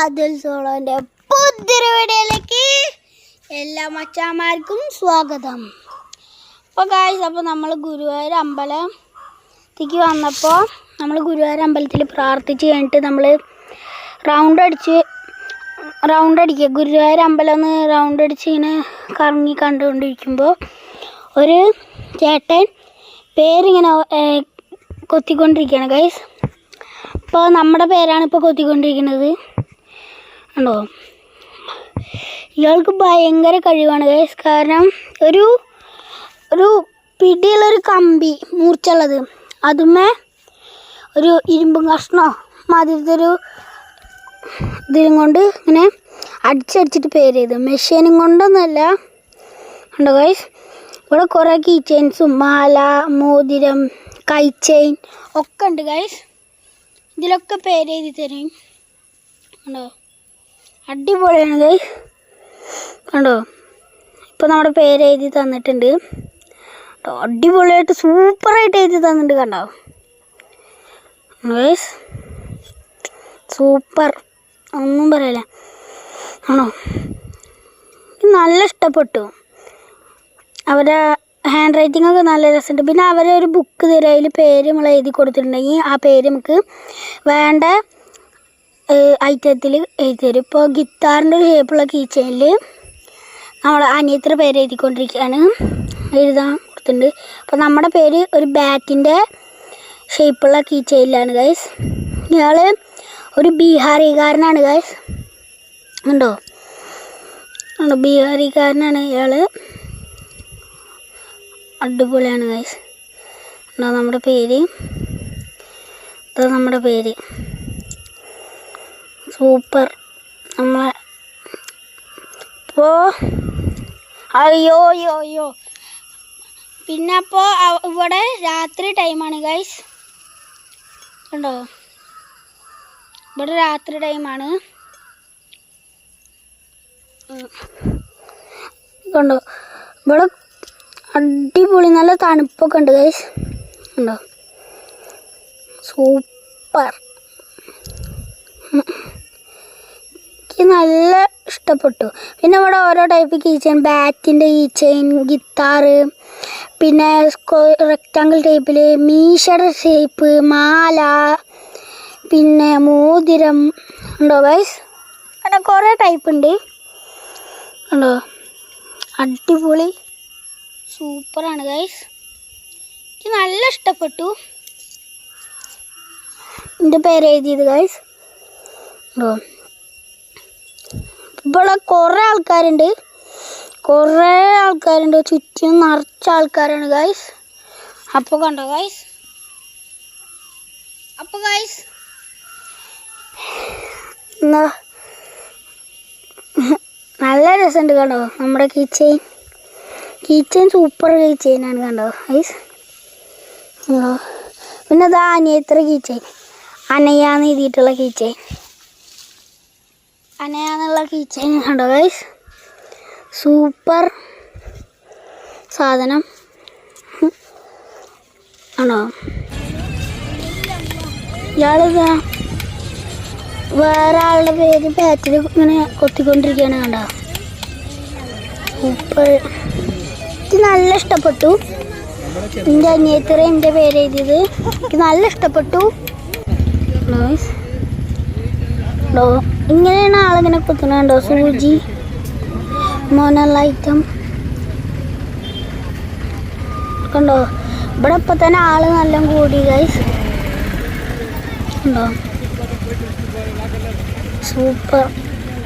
അതിൽ സോളോന്റെ പുതിയൊരു വീഡിയോയിലേക്ക് എല്ലാ മച്ചാന്മാർക്കും സ്വാഗതം. അപ്പോൾ ഗായ്സ്, അപ്പോൾ നമ്മൾ ഗുരുവായൂർ അമ്പലത്തേക്ക് വന്നപ്പോൾ നമ്മൾ ഗുരുവായൂർ അമ്പലത്തിൽ പ്രാർത്ഥിച്ച് കഴിഞ്ഞിട്ട് നമ്മൾ റൗണ്ട് അടിക്കുക. ഗുരുവായൂർ അമ്പലം ഒന്ന് റൗണ്ട് അടിച്ച് ഇങ്ങനെ കറങ്ങി കണ്ടുകൊണ്ടിരിക്കുമ്പോൾ ഒരു ചേട്ടൻ പേരിങ്ങനെ കൊത്തിക്കൊണ്ടിരിക്കുകയാണ് ഗൈസ്. അപ്പോൾ നമ്മുടെ പേരാണ് ഇപ്പോൾ കൊത്തിക്കൊണ്ടിരിക്കുന്നത്. ഉണ്ടോ, ഇയാൾക്ക് ഭയങ്കര കഴിവാണ് ഗൈസ്. കാരണം ഒരു പിടിയുള്ളൊരു കമ്പി മൂർച്ചുള്ളത്, അതുമേ ഒരു ഇരുമ്പും കഷ്ണോ മാതിരത്തൊരു ഇതിലും കൊണ്ട് ഇങ്ങനെ അടിച്ചടിച്ചിട്ട് പേര് ചെയ്ത്, മെഷീനും കൊണ്ടൊന്നുമല്ല. ഉണ്ടോ ഗൈസ്, ഇവിടെ കുറേ കീ ചെയിൻസും മാല, മോതിരം, കൈ ചെയിൻ ഒക്കെ ഉണ്ട് ഗൈസ്. ഇതിലൊക്കെ പേര് എഴുതി തരും. കണ്ടോ, അടിപൊളിയാണ് ഗൈസ്. കണ്ടോ, ഇപ്പോൾ നമ്മുടെ പേര് എഴുതി തന്നിട്ടുണ്ട്. അടിപൊളിയായിട്ട് സൂപ്പറായിട്ട് എഴുതി തന്നിട്ടുണ്ട്. കണ്ടോ ഗൈസ്, സൂപ്പർ, ഒന്നും പറയില്ല. ആണോ, നല്ല ഇഷ്ടപ്പെട്ടു. അവരുടെ ഹാൻഡ് റൈറ്റിംഗ് ഒക്കെ നല്ല രസമുണ്ട്. പിന്നെ അവർ ഒരു ബുക്ക് തരും, അതിൽ പേര് നമ്മൾ എഴുതി കൊടുത്തിട്ടുണ്ടെങ്കിൽ ആ പേര് നമുക്ക് വേണ്ട ഐറ്റത്തിൽ എഴുതി തരും. ഇപ്പോൾ ഗിത്താറിൻ്റെ ഒരു ഷേപ്പുള്ള കീ ചെയിനിൽ നമ്മൾ അനിയത്തിയുടെ പേര് എഴുതിക്കൊണ്ടിരിക്കുകയാണ്, എഴുതാൻ കൊടുത്തിട്ടുണ്ട്. അപ്പോൾ നമ്മുടെ പേര് ഒരു ബാറ്റിൻ്റെ ഷേപ്പുള്ള കീ ചെയിനിലാണ് ഗൈസ്. ഇയാൾ ഒരു ബീഹാറിക്കാരനാണ് ഗൈസ്. ഉണ്ടോ, ബീഹാറിക്കാരനാണ് ഇയാൾ. അടിപൊളിയാണ് ഗൈസ്. ഉണ്ടോ നമ്മുടെ പേര്, ഇതാ നമ്മുടെ പേര്, സൂപ്പർ. നമ്മളെ ഇപ്പോൾ അയ്യോ പിന്നെ അപ്പോൾ ഇവിടെ രാത്രി ടൈമാണ് ഗൈസ്. കണ്ടോ, ഇവിടെ രാത്രി ടൈമാണ്. കണ്ടോ, ഇവിടെ അടിപൊളി നല്ല തണുപ്പൊക്കെ ഉണ്ട് ഗൈസ്. ഉണ്ടോ, സൂപ്പർ. എനിക്ക് നല്ല ഇഷ്ടപ്പെട്ടു. പിന്നെ ഇവിടെ ഓരോ ടൈപ്പ് കീ ചെയിൻ, ബാറ്റിൻ്റെ കീ ചെയിൻ, ഗിത്താറ്, പിന്നെ റെക്റ്റാങ്കിൾ ടൈപ്പിൽ മീശയുടെ ഷേപ്പ്, മാല, പിന്നെ മോതിരം. ഉണ്ടോ ഗൈസ്, അങ്ങനെ കുറേ ടൈപ്പ് ഉണ്ട്. ഉണ്ടോ, അടിപൊളി സൂപ്പറാണ് ഗൈസ്. എനിക്ക് നല്ല ഇഷ്ടപ്പെട്ടു. എൻ്റെ പേര് എഴുതിയത് ഗൈസ്. ഉണ്ടോ, ഇവിടെ കുറേ ആൾക്കാരുണ്ട്, ചുറ്റും നിറച്ച ആൾക്കാരാണ് ഗൈസ്. അപ്പോൾ കണ്ടോ ഗൈസ്, എന്നാ നല്ല രസമുണ്ട്. കണ്ടോ നമ്മുടെ കീ ചെയിൻ സൂപ്പർ കീ ചെയിനാണ്. കണ്ടോ ഗൈസ്. പിന്നെ അതാ അനിയത്ര കീ ചെയിൻ, അനയാന്ന് എഴുതിയിട്ടുള്ള കീ ചെയിൻ, അനയാന്നുള്ള കീ ചെയിൻ. കണ്ടോ ഗൈസ്, സൂപ്പർ സാധനം ആണോ. ഇയാളിതാ വേറെ ആളുടെ പേര് ബാറ്റിൽ ഇങ്ങനെ കൊത്തിക്കൊണ്ടിരിക്കുകയാണ്. കണ്ടോ, സൂപ്പർ. എനിക്ക് നല്ല ഇഷ്ടപ്പെട്ടു. എൻ്റെ അനിയത്തിറ എൻ്റെ പേര് എഴുതിയത് എനിക്ക് നല്ല ഇഷ്ടപ്പെട്ടു. ഇങ്ങനെയാണ് ആളിങ്ങനെ കുത്തുന്നത്. കണ്ടോ, സൂചി മോനുള്ള ഐറ്റം. കണ്ടോ, ഇവിടെ ഇപ്പം തന്നെ ആള് നല്ല കൂടി ഗൈസ്. ഉണ്ടോ, സൂപ്പർ.